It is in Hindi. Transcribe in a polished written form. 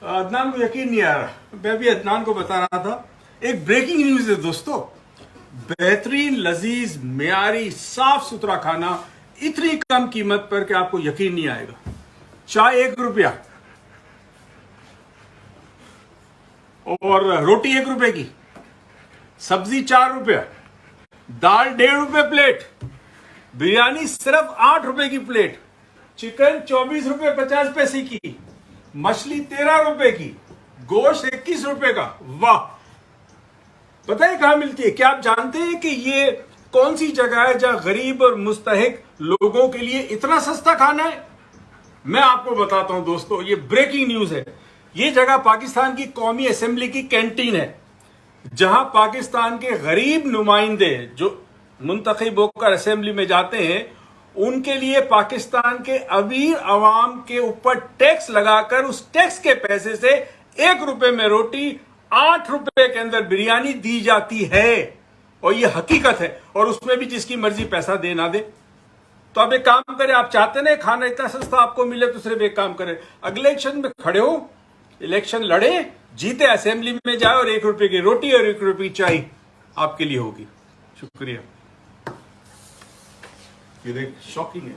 अदनान को यकीन नहीं आ रहा, मैं भी अदनान को बता रहा था। एक ब्रेकिंग न्यूज है दोस्तों, बेहतरीन, लजीज, मियारी, साफ सुथरा खाना इतनी कम कीमत पर कि आपको यकीन नहीं आएगा। चाय 1 रुपया और रोटी 1 रुपए की, सब्जी 4 रुपया, दाल 1.5 रुपए प्लेट, बिरयानी सिर्फ 8 रुपए की प्लेट, चिकन 24 रुपए 50 पैसे की, मछली 13 रुपए की, गोश्त 21 रुपए का। वाह! पता है कहां मिलती है? क्या आप जानते हैं कि ये कौन सी जगह है जहां गरीब और मुस्तहिक लोगों के लिए इतना सस्ता खाना है? मैं आपको बताता हूं दोस्तों, ये ब्रेकिंग न्यूज है। ये जगह पाकिस्तान की कौमी असेंबली की कैंटीन है, जहां पाकिस्तान के गरीब नुमाइंदे जो मुंतखब होकर असेंबली में जाते हैं, उनके लिए पाकिस्तान के अमीर अवाम के ऊपर टैक्स लगाकर उस टैक्स के पैसे से 1 रुपए में रोटी, 8 रुपए के अंदर बिरयानी दी जाती है। और यह हकीकत है, और उसमें भी जिसकी मर्जी पैसा दे ना दे। तो आप एक काम करें, आप चाहते ना खाना इतना सस्ता आपको मिले, तो सिर्फ एक काम करें, अगले इलेक्शन में खड़े हो, इलेक्शन लड़े, जीते, असेंबली में जाए और 1 रुपए की रोटी और 1 रुपए की चाय आपके लिए होगी। शुक्रिया। ये देख, शॉकिंग है।